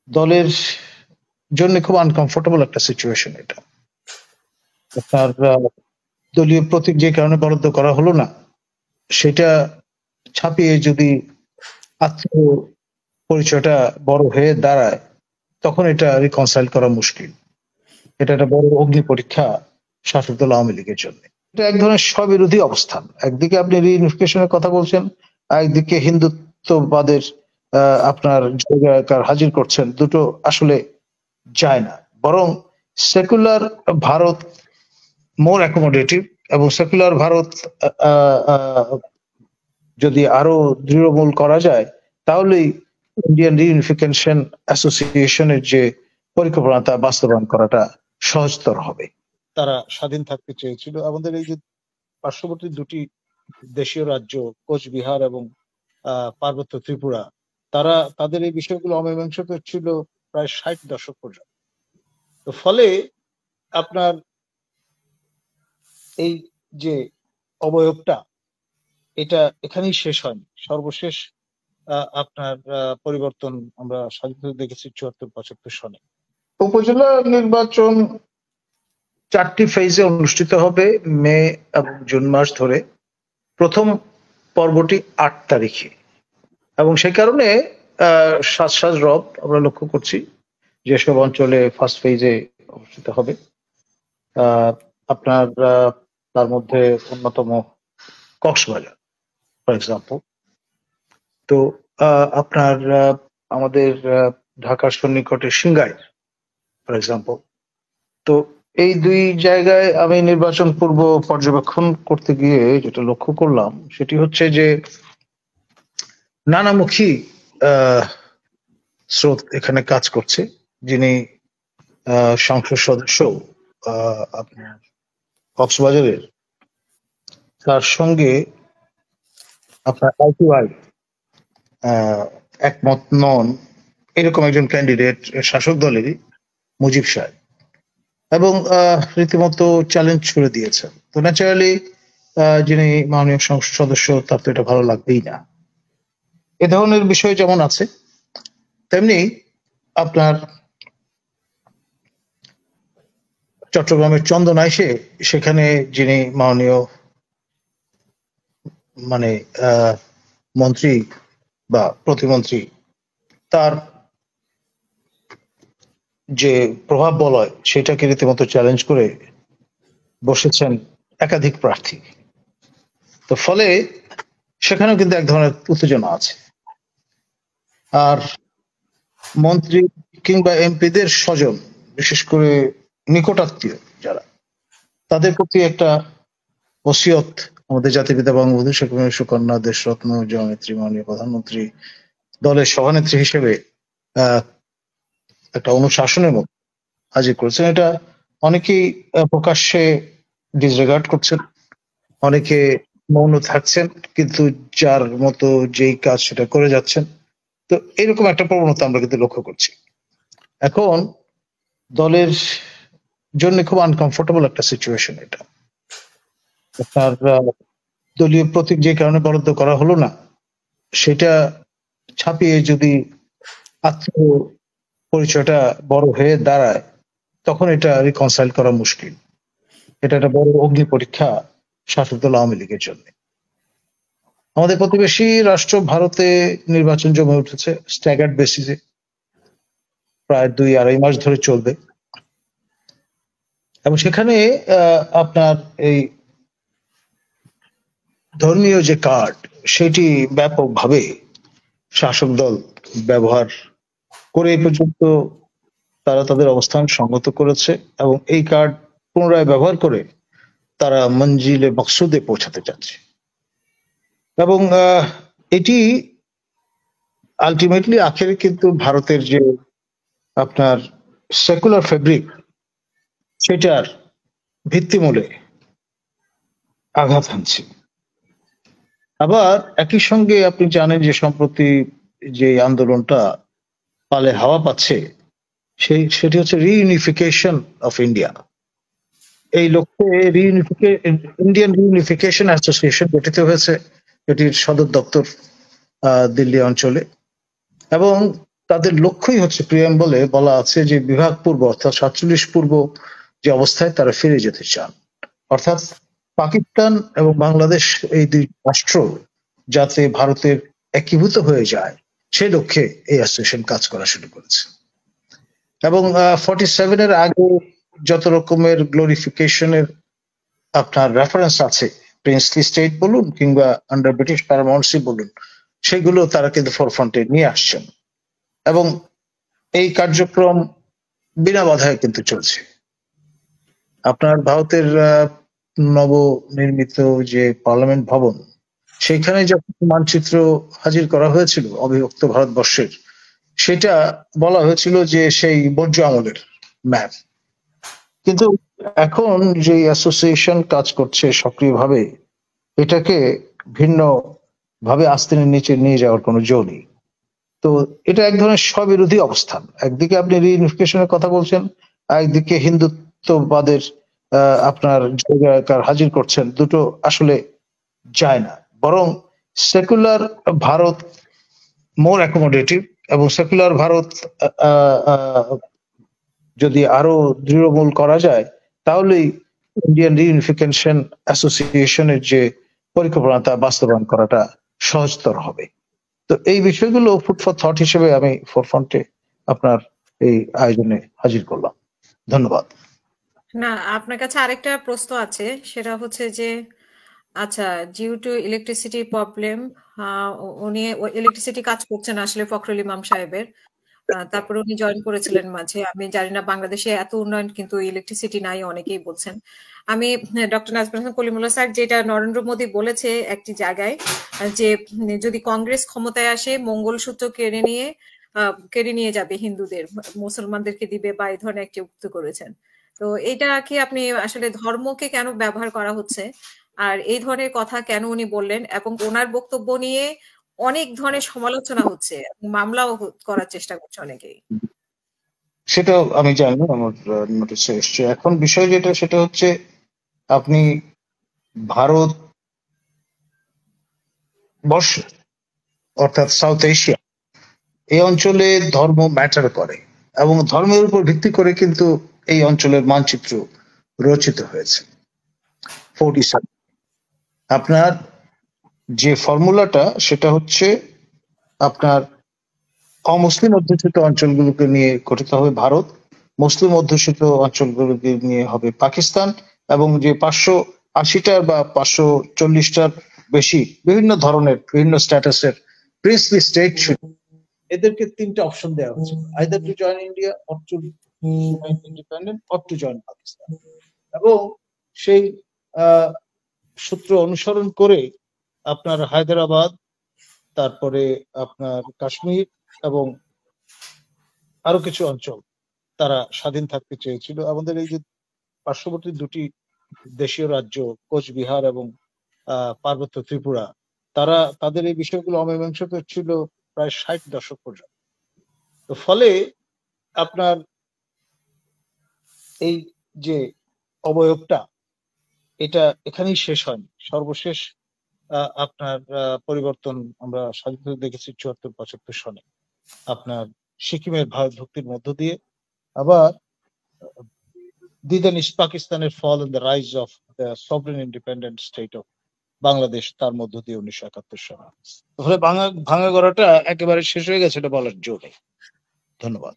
দলের জন্য খুব আনকমফোর্টেবল একটা সিচুয়েশন এটা। আপনার দলীয় প্রতীক যে কারণে বরাদ্দ করা হলো না, সেটা ছাপিয়ে যদি আত্মীয় পরিচয়টা বড় হয়ে দাঁড়ায়, তখন এটা রিকনসাইল করা মুশকিল। এটা একটা বড় অগ্নি পরীক্ষা শাসক দল আওয়ামী লীগের জন্য। এটা এক ধরনের স্ববিরোধী অবস্থান। একদিকে আপনি রিইউনিফিকেশনের কথা বলছেন, একদিকে হিন্দুত্ববাদের আপনার জায়গাকার হাজির করছেন। দুটো আসলে যায় না। বরং সেকুলার ভারত মোর অ্যাকোমোডেটিভ, এবং সেকুলার ভারত যদি আরো দৃঢ়মূল করা যায়, তাহলেই ইন্ডিয়ান রিইউনিফিকেশন অ্যাসোসিয়েশনের যে পরিকল্পনা তা বাস্তবায়ন করাটা সহজতর হবে। তারা স্বাধীন থাকতে চেয়েছিল। আমাদের এই যে পার্শ্ববর্তী দুটি দেশীয় রাজ্য কোচবিহার এবং পার্বত্য ত্রিপুরা, তারা তাদের এই বিষয়গুলো অমীমাংসিত ছিল প্রায় 60 দশক পর্যন্ত। তো ফলে আপনার এই যে অবয়বটা, এটা এখানেই শেষ হয়নি। সর্বশেষ আপনার পরিবর্তন আমরা স্বাধীনতা দেখেছি 74-75 সনে। উপজেলা নির্বাচন 4টি ফেজে অনুষ্ঠিত হবে মে এবং জুন মাস ধরে। প্রথম পর্বটি 8 তারিখে, এবং সেই কারণে সাজ রব আমরা লক্ষ্য করছি যেসব অঞ্চলে ফার্স্ট ফেজে অনুষ্ঠিত হবে। আপনার তার মধ্যে অন্যতম কক্সবাজার ফর এক্সাম্পল। তো আপনার আমাদের ঢাকার সন্নিকটে সিংগাইর ফর এক্সাম্পল। তো এই দুই জায়গায় আমি নির্বাচন পূর্ব পর্যবেক্ষণ করতে গিয়ে যেটা লক্ষ্য করলাম, সেটি হচ্ছে যে নানামুখী স্রোত এখানে কাজ করছে। যিনি সংসদ সদস্য আপনার কক্সবাজারের, তার সঙ্গে আপনার আইটিআই একমত নন এরকম একজন ক্যান্ডিডেট শাসক দলেরই, মুজিব সাহেব, এবং রীতিমতো চ্যালেঞ্জ ছুড়ে দিয়েছেন। তো ন্যাচারালি যিনি মাননীয় সংসদ সদস্য, তার তো এটা ভালো লাগবেই না। এ ধরনের বিষয় যেমন আছে, তেমনি আপনার চট্টগ্রামের চন্দনাইশে, সেখানে যিনি মাননীয় মানে মন্ত্রী বা প্রতিমন্ত্রী, তার যে প্রভাব বলয় সেটাকে রীতিমতো চ্যালেঞ্জ করে বসেছেন একাধিক প্রার্থী। তো ফলে সেখানেও কিন্তু এক ধরনের উত্তেজনা আছে। আর মন্ত্রী কিংবা এমপিদের স্বজন, বিশেষ করে নিকটাত্মীয় যারা, তাদের প্রতি একটা ওসিয়ত আমাদের জাতিপিতা বঙ্গবন্ধু শেখ মুজিবুর সুকন্যা দেশরত্ন জননেত্রী মাননীয় প্রধানমন্ত্রী দলের সভানেত্রী হিসেবে একটা অনুশাসনের মধ্যে হাজির করেছেন। এটা অনেকেই প্রকাশ্যে ডিসরেগার্ড করছেন, অনেকে মৌন থাকছেন, কিন্তু যার মতো যেই কাজ সেটা করে যাচ্ছেন। তো এরকম একটা প্রবণতা আমরা কিন্তু লক্ষ্য করছি। এখন দলের জন্য খুব আনকমফোর্টেবল একটা সিচুয়েশন এটা। আপনার দলীয় প্রতীক যে কারণে বরাদ্দ করা হলো না, সেটা ছাপিয়ে যদি আত্মীয় পরিচয়টা বড় হয়ে দাঁড়ায়, তখন এটা রিকনসাইল করা মুশকিল। এটা একটা বড় অগ্নি পরীক্ষা শাসক দল আওয়ামী লীগের জন্য। আমাদের প্রতিবেশী রাষ্ট্র ভারতে নির্বাচন জমে উঠেছে স্ট্যাগার্ড বেসিসে, প্রায় 2-2.5 মাস ধরে চলবে, এবং সেখানে আপনার এই ধর্মীয় যে কার্ড, সেটি ব্যাপকভাবে শাসক দল ব্যবহার করে এই পর্যন্ত তারা তাদের অবস্থান সংগত করেছে, এবং এই কার্ড পুনরায় ব্যবহার করে তারা মঞ্জিলে মকসুদে পৌঁছাতে চাচ্ছে। এবং এটি আলটিমেটলি আখেরে কিন্তু ভারতের যে আপনার সেকুলার ফেব্রিক, সেটার ভিত্তিমূলে আঘাত হানছে। আবার একই সঙ্গে আপনি জানেন যে সম্প্রতি যে আন্দোলনটা পালে হাওয়া পাচ্ছে, সেটি হচ্ছে রিইউনিফিকেশন অফ ইন্ডিয়া। এই লক্ষ্যে ইন্ডিয়ান রিইউনিফিকেশন অ্যাসোসিয়েশন গঠিত হয়েছে, এটির সদর দপ্তর দিল্লি অঞ্চলে। এবং তাদের লক্ষ্যই হচ্ছে প্রিয়াম্বলে বলা আছে যে বিভাগ পূর্ব অর্থাৎ 47 পূর্ব যে অবস্থায় তারা ফিরে যেতে চান, অর্থাৎ পাকিস্তান এবং বাংলাদেশ এই দুই রাষ্ট্র যাতে ভারতের একীভূত হয়ে যায় সেই লক্ষ্যে এই অ্যাসোসিয়েশন কাজ করা শুরু করেছে। এবং 47 এর আগে যত রকমের গ্লোরিফিকেশনের আপনার রেফারেন্স আছে, প্রিন্সলি স্টেট বলুন কিংবা আন্ডার ব্রিটিশ প্যারামাউন্সি বলুন, সেগুলো তারা কিন্তু ফরফ্রন্টে নিয়ে আসছেন এবং এই কার্যক্রম বিনা বাধায় কিন্তু চলছে। আপনার ভারতের নবনির্মিত যে পার্লামেন্ট ভবন, সেখানে যখন মানচিত্র হাজির করা হয়েছিল অবিভক্ত ভারতবর্ষের, সেটা বলা হয়েছিল যে সেই বর্জ্য আমলের ম্যাপ। কিন্তু এখন যে অ্যাসোসিয়েশন কাজ করছে সক্রিয়ভাবে, এটাকে ভিন্ন ভাবে আস্তিনের নিচে নিয়ে যাওয়ার কোনো জো নেই। তো এটা এক ধরনের স্ববিরোধী অবস্থান। একদিকে আপনি রিইউনিফিকেশনের কথা বলছেন, একদিকে হিন্দুত্ববাদের আপনার জায়গাকার হাজির করছেন, দুটো আসলে যায় না। বরং সেকুলার ভারত মোর অ্যাকোমোডেটিভ এবং সেকুলার ভারত যদি আরো দৃঢ়মূল করা যায়, তাহলেই ইন্ডিয়ান রিইউনিফিকেশন অ্যাসোসিয়েশনের যে পরিকল্পনা তা বাস্তবায়ন করাটা সহজতর হবে। তো এই বিষয়গুলো ফুড ফর থট হিসেবে আমি ফোরফ্রন্টে আপনার এই আয়োজনে হাজির করলাম। ধন্যবাদ। না, আপনার কাছে আরেকটা প্রশ্ন আছে, সেটা হচ্ছে যে আচ্ছা, ডিউ টু ইলেকট্রিসিটি প্রবলেম উনি ইলেকট্রিসিটি কাজ করছে না আসলে ফখরুল ইমাম সাহেবের। তারপরে উনি জয়েন করেছিলেন মাঝে। আমি জানি না বাংলাদেশে এত উন্নয়ন কিন্তু ইলেকট্রিসিটি নাই, অনেকেই বলছেন। আমি ডক্টর নাজমুল হাসান কলিমুল্লাহ স্যার যেটা নরেন্দ্র মোদী বলেছে একটি জায়গায়, যে যদি কংগ্রেস ক্ষমতায় আসে মঙ্গলসূত্র কেড়ে নিয়ে যাবে হিন্দুদের, মুসলমানদেরকে দিবে বা এই ধরনের একটি উক্তি করেছেন। তো এটা কি আপনি আসলে ধর্মকে কেন ব্যবহার করা হচ্ছে আর এই ধরনের কথা কেন উনি বললেন, এবং ওনার বক্তব্য নিয়ে অনেক ধরনের সমালোচনা হচ্ছে, মামলাও করার চেষ্টা করছে অনেকেই। সেটাও আমি জানি, আমার নোটিশে এসছে। এখন বিষয় যেটা সেটা হচ্ছে আপনি ভারত বর্ষ অর্থাৎ সাউথ এশিয়া এই অঞ্চলে ধর্ম ম্যাটার করে এবং ধর্মের উপর ভিত্তি করে কিন্তু এই অঞ্চলের মানচিত্র রচিত হয়েছে 47। আপনার যে ফর্মুলাটা সেটা হচ্ছে আপনার অমুসলিম অধ্যুষিত অঞ্চলগুলোকে নিয়ে গঠিত হবে ভারত, মুসলিম অধ্যুষিত অঞ্চলগুলোকে নিয়ে হবে পাকিস্তান, এবং যে 580টার বা 540টার বেশি বিভিন্ন ধরনের বিভিন্ন স্ট্যাটাসের প্রিন্সলি স্টেট ছিল, এদেরকে 3টা অপশন দেওয়া হচ্ছে, either to join India or to remain independent or to join Pakistan. এবং সেই সূত্র অনুসরণ করে আপনার হায়দ্রাবাদ, তারপরে আপনার কাশ্মীর এবং আরো কিছু অঞ্চল তারা স্বাধীন থাকতে চেয়েছিল। আমাদের এই যে পার্শ্ববর্তী দুটি দেশীয় রাজ্য কোচবিহার এবং পার্বত্য ত্রিপুরা, তারা তাদের এই বিষয়গুলো অমীমাংসিত ছিল প্রায় 60 দশক পর্যন্ত। তো ফলে আপনার এই যে অবয়বটা এটা এখানেই শেষ হয়নি, সর্বশেষ আপনার পরিবর্তন আমরা স্বাধীনতা দেখেছি 74-75 সনে আপনার সিকিমের ভারত ভুক্তির মধ্য দিয়ে, আবার দিদেন ইস্ট পাকিস্তানের fall and the rise of the sovereign independent state of Bangladesh, তার মধ্য দিয়ে 1971 সালে। তাহলে ভাঙা গড়াটা একেবারে শেষ হয়ে গেছে এটা বলার জো নেই। ধন্যবাদ।